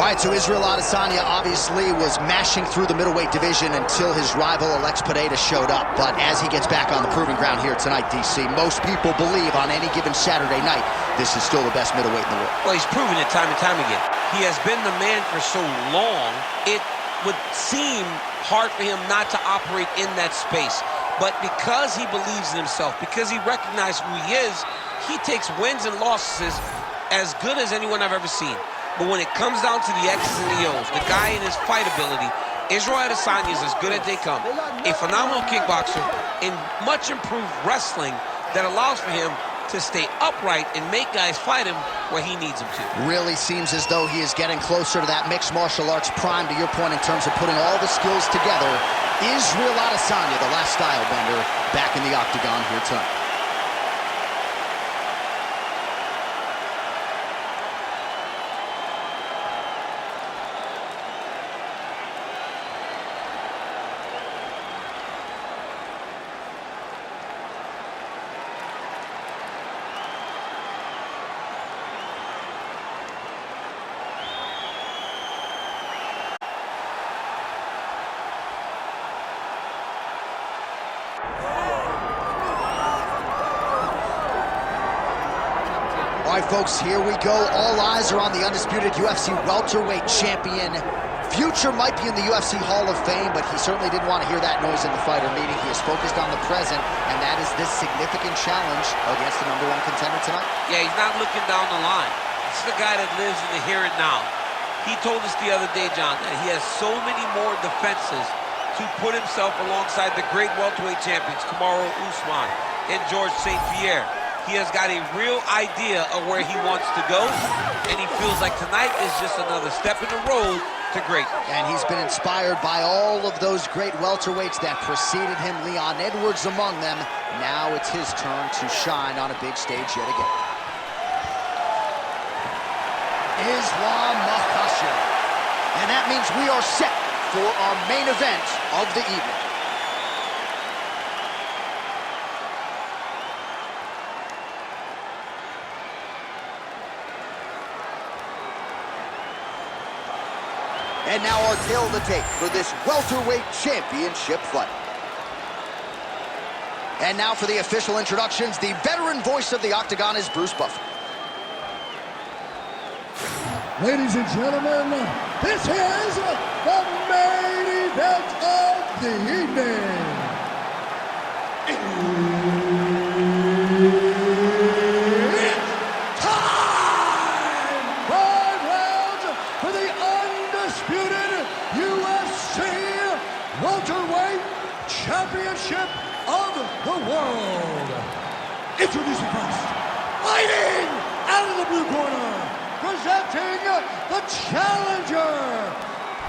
All right, so Israel Adesanya obviously was mashing through the middleweight division until his rival Alex Pereira showed up. But as he gets back on the proving ground here tonight, DC, most people believe on any given Saturday night, this is still the best middleweight in the world. Well, he's proven it time and time again. He has been the man for so long, it would seem hard for him not to operate in that space. But because he believes in himself, because he recognizes who he is, he takes wins and losses as good as anyone I've ever seen. But when it comes down to the X's and the O's, the guy in his fight ability, Israel Adesanya is as good as they come. A phenomenal kickboxer in much improved wrestling that allows for him to stay upright and make guys fight him where he needs them to. Really seems as though he is getting closer to that mixed martial arts prime, to your point, in terms of putting all the skills together. Israel Adesanya, the last style bender, back in the octagon here tonight. All right, folks, here we go. All eyes are on the undisputed UFC welterweight champion. Future might be in the UFC Hall of Fame, but he certainly didn't want to hear that noise in the fighter meeting. He is focused on the present, and that is this significant challenge against the #1 contender tonight. Yeah, he's not looking down the line. This is the guy that lives in the here and now. He told us the other day, John, that he has so many more defenses to put himself alongside the great welterweight champions, Kamaru Usman and George St. Pierre. He has got a real idea of where he wants to go, and he feels like tonight is just another step in the road to greatness. And he's been inspired by all of those great welterweights that preceded him, Leon Edwards among them. Now it's his turn to shine on a big stage yet again. Islam Makhachev. And that means we are set for our main event of the evening. And now our tale of the tape for this welterweight championship fight. And now for the official introductions, the veteran voice of the octagon is Bruce Buffer. Ladies and gentlemen, this is the main event of the evening. It's time! 5 rounds for the undisputed UFC welterweight championship of the world. Introducing first, fighting out of the blue corner, presenting the challenger,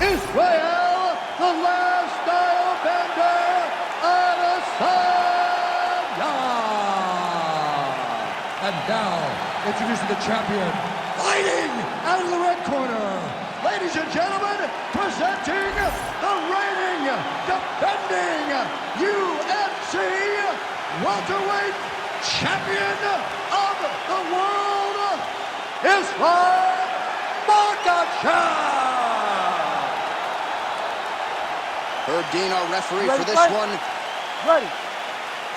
Israel, the last style bender, Adesanya. And now, introducing the champion, fighting out of the red corner, ladies and gentlemen, presenting the reigning, defending UFC welterweight champion of the world, Islam Makhachev. Herb Dean, our referee for this one. Ready.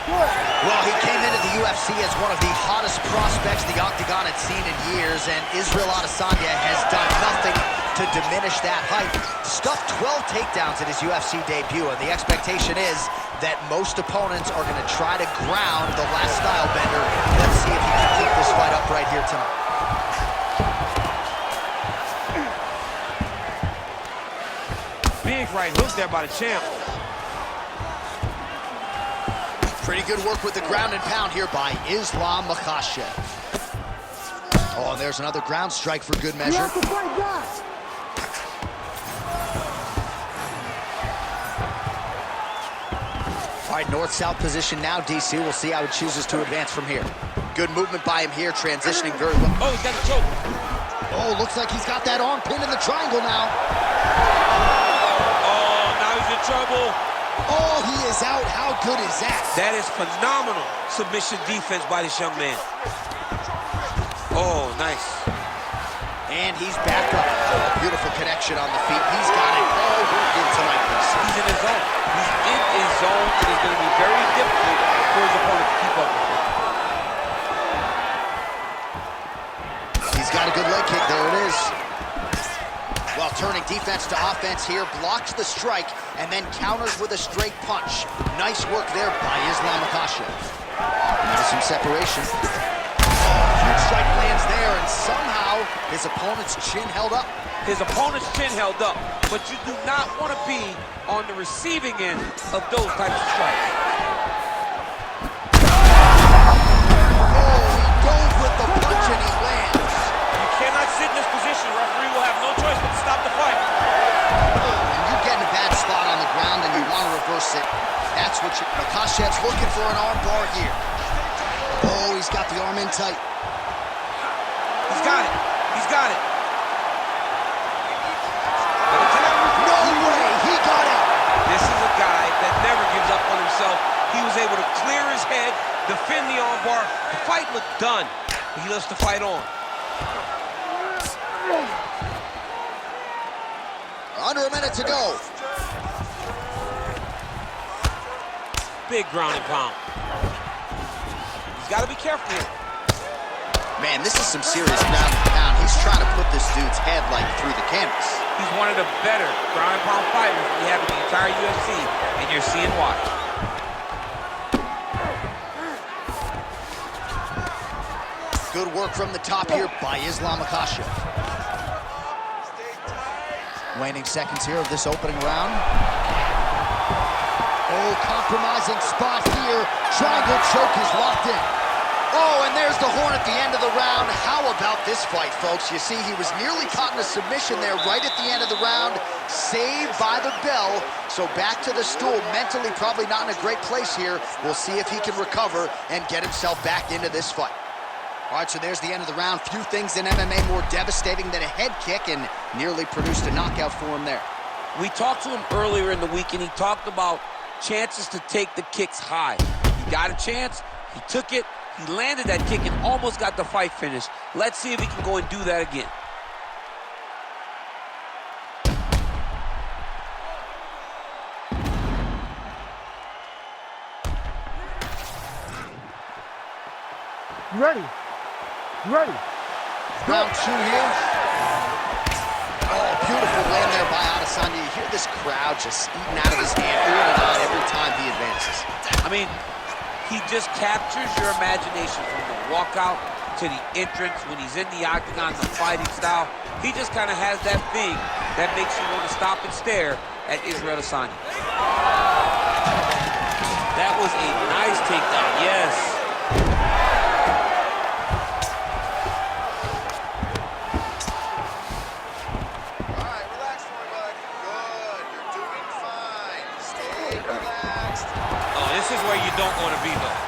Well, he came into the UFC as one of the hottest prospects the Octagon had seen in years, and Israel Adesanya has done nothing to diminish that hype. Stuffed 12 takedowns in his UFC debut, and the expectation is that most opponents are going to try to ground the last style bender. Let's see if he can keep this fight up right here tonight. Big right hook there by the champ. Pretty good work with the ground and pound here by Islam Makhachev. Oh, and there's another ground strike for good measure. All right, north-south position now, DC. We'll see how he chooses to advance from here. Good movement by him here, transitioning very well. Oh, he's got a choke. Oh, looks like he's got that arm pinned in the triangle now. Oh, now he's in trouble. Oh, he is out. How good is that? That is phenomenal submission defense by this young man. Oh, nice. And he's back up. Oh, beautiful connection on the feet. He's got it all worked in tonight. He's in his zone. He's in his zone, and it's going to be very difficult for his opponent to keep up with him. He's got a good leg kick. There it is. While turning defense to offense here, blocks the strike and then counters with a straight punch. Nice work there by Islam Makhachev. Now some separation. Huge strike lands there, and somehow his opponent's chin held up. His opponent's chin held up, but you do not want to be on the receiving end of those types of strikes. Oh, he dove with the punch and he lands. You cannot sit in this position. The referee will have no choice but to stop the fight. When you get in a bad spot on the ground and you want to reverse it, that's what Makhachev's looking for, an arm bar here. Oh, he's got the arm in tight. He's got it. He's got it. No way, he got it. This is a guy that never gives up on himself. He was able to clear his head, defend the armbar. The fight looked done. He loves to fight on. Under a minute to go. Big ground and pound. He's got to be careful here. Man, this is some serious ground and pound. He's trying to put this dude's head like through the canvas. He's one of the better ground and pound fighters we have in the entire UFC, and you're seeing why. Good work from the top here by Islam Makhachev. Waning seconds here of this opening round. Oh, compromising spot here. Triangle choke is locked in. Oh, and there's the horn at the end of the round. How about this fight, folks? You see, he was nearly caught in a submission there right at the end of the round. Saved by the bell. So back to the stool. Mentally probably not in a great place here. We'll see if he can recover and get himself back into this fight. All right, so there's the end of the round. Few things in MMA more devastating than a head kick, and nearly produced a knockout for him there. We talked to him earlier in the week, and he talked about chances to take the kicks high. He got a chance. He took it. He landed that kick and almost got the fight finished. Let's see if he can go and do that again. Ready. Ready. Round two here. Oh, beautiful land there by Adesanya. You hear this crowd just eating out of his hand, oohing and on every time he advances. I mean, he just captures your imagination from the walkout to the entrance when he's in the octagon, the fighting style. He just kind of has that thing that makes you want to stop and stare at Israel Adesanya. That was a nice takedown, yes. This is where you don't want to be, though.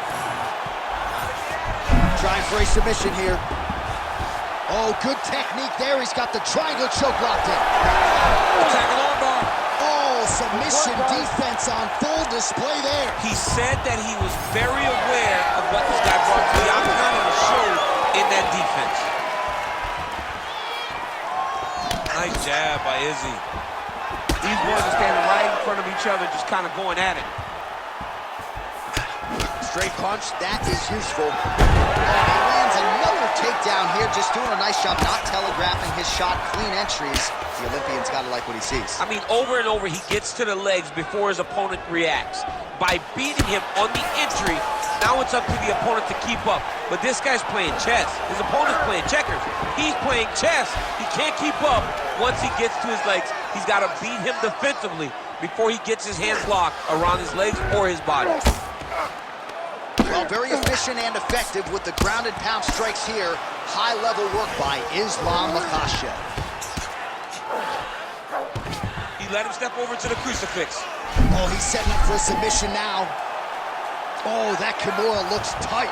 Trying for a submission here. Oh, good technique there. He's got the triangle choke locked in. Attacking armbar. Oh, submission defense on full display there. He said that he was very aware of what this guy brought to the octagon and was showed in that defense. Nice jab by Izzy. These boys are standing right in front of each other, just kind of going at it. Straight punch, that is useful. Oh, he lands another takedown here, just doing a nice job not telegraphing his shot. Clean entries. The Olympian's got to like what he sees. I mean, over and over, he gets to the legs before his opponent reacts. By beating him on the entry, now it's up to the opponent to keep up. But this guy's playing chess. His opponent's playing checkers. He's playing chess. He can't keep up. Once he gets to his legs, he's got to beat him defensively before he gets his hands locked around his legs or his body. Well, very efficient and effective with the ground and pound strikes here. High-level work by Islam Makhachev. He let him step over to the crucifix. Oh, he's setting up for a submission now. Oh, that Kimura looks tight.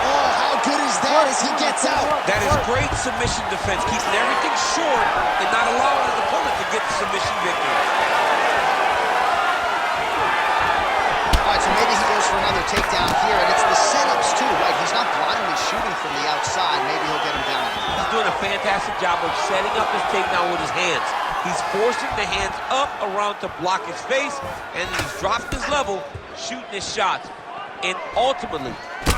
Oh, how good is that as he gets out? That is great submission defense, keeping everything short and not allowing his opponent to get the submission victory. All right, so maybe he goes for another takedown here, and it's the setups too, right? He's not blindly shooting from the outside. Maybe he'll get him down again. He's doing a fantastic job of setting up his takedown with his hands. He's forcing the hands up around to block his face, and he's dropping his level, shooting his shots. And ultimately,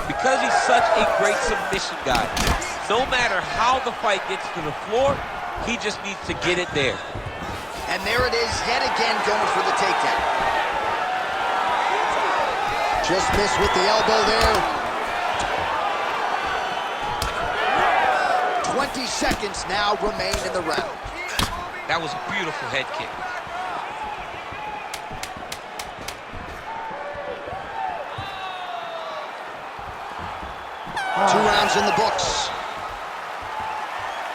because he's such a great submission guy, no matter how the fight gets to the floor, he just needs to get it there. And there it is, yet again going for the takedown. Just missed with the elbow there. 20 seconds now remain in the round. That was a beautiful head kick. 2 rounds in the books.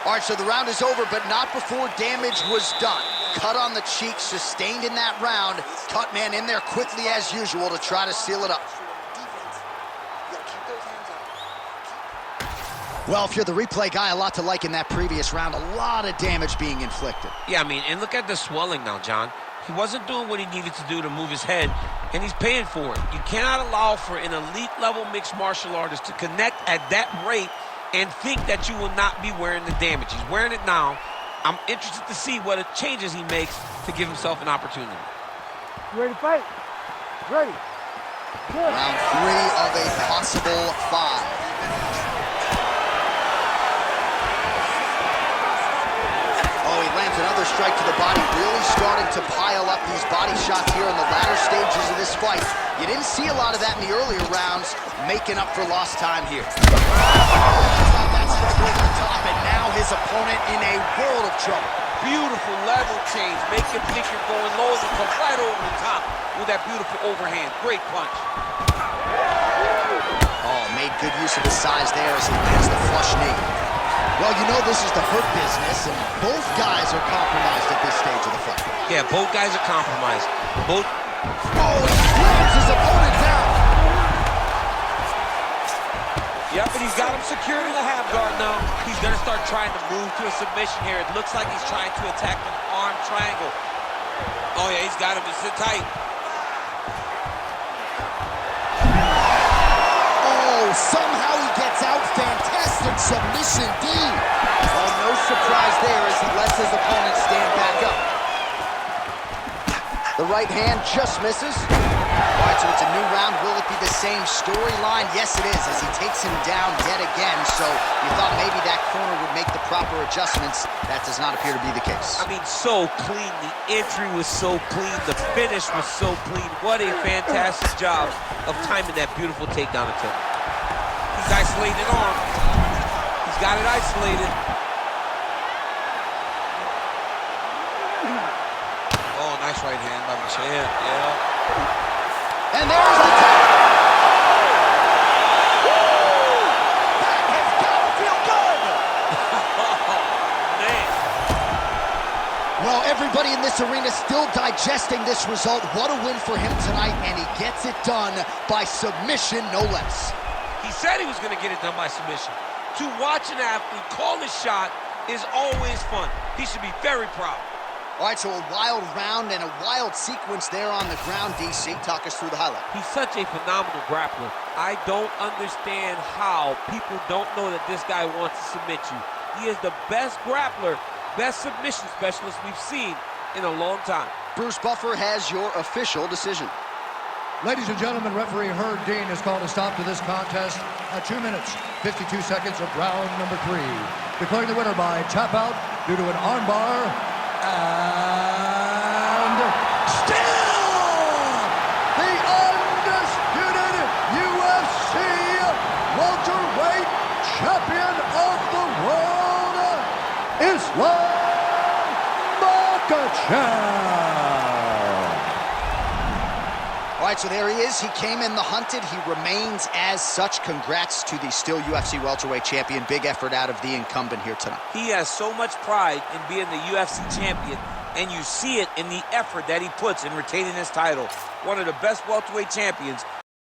All right, so the round is over, but not before damage was done. Cut on the cheek, sustained in that round. Cut man in there quickly as usual to try to seal it up. Well, if you're the replay guy, a lot to like in that previous round. A lot of damage being inflicted. Yeah, I mean, and look at the swelling now, John. He wasn't doing what he needed to do to move his head, and he's paying for it. You cannot allow for an elite-level mixed martial artist to connect at that rate and think that you will not be wearing the damage. He's wearing it now. I'm interested to see what changes he makes to give himself an opportunity. You ready to fight? Ready. Good. Round 3 of a possible 5. Oh, he lands another strike to the body, really starting to pile up these body shots here in the latter stages of this fight. You didn't see a lot of that in the earlier rounds, making up for lost time here. That strike over the top, and now his opponent in a world of trouble. Beautiful level change. Make him think you're going low and come right over the top with that beautiful overhand. Great punch. Oh, made good use of his size there as he lands the flush knee. Well, you know this is the hurt business, and both guys are compromised at this stage of the fight. Yeah, both guys are compromised. Both. Oh, he slams his opponent down. Yep, but he's got him secured in the half guard now. He's going to start trying to move to a submission here. It looks like he's trying to attack an arm triangle. Oh, yeah, he's got him to sit tight. Oh, somehow he gets out. Fantastic submission D. Oh, no surprise there as he lets his opponent stand back up. The right hand just misses. All right, so it's a new round. Will it be the same storyline? Yes, it is, as he takes him down yet again. So you thought maybe that corner would make the proper adjustments. That does not appear to be the case. I mean, so clean. The entry was so clean. The finish was so clean. What a fantastic job of timing that beautiful takedown attempt. He's isolated an arm. He's got it isolated. Oh, nice right hand by Makhachev. Yeah. And there's the tap. That has got to feel good. Oh, man. Well, everybody in this arena still digesting this result. What a win for him tonight, and he gets it done by submission, no less. He said he was going to get it done by submission. To watch an athlete call his shot is always fun. He should be very proud. All right, so a wild round and a wild sequence there on the ground. DC, talk us through the highlight. He's such a phenomenal grappler. I don't understand how people don't know that this guy wants to submit you. He is the best grappler, best submission specialist we've seen in a long time. Bruce Buffer has your official decision. Ladies and gentlemen, referee Herb Dean has called a stop to this contest at 2 minutes, 52 seconds of round number 3. Declaring the winner by tap out due to an armbar and still the undisputed UFC welterweight champion of the world, Islam Makhachev. All right, so there he is. He came in the hunted. He remains as such. Congrats to the still UFC welterweight champion. Big effort out of the incumbent here tonight. He has so much pride in being the UFC champion, and you see it in the effort that he puts in retaining his title. One of the best welterweight champions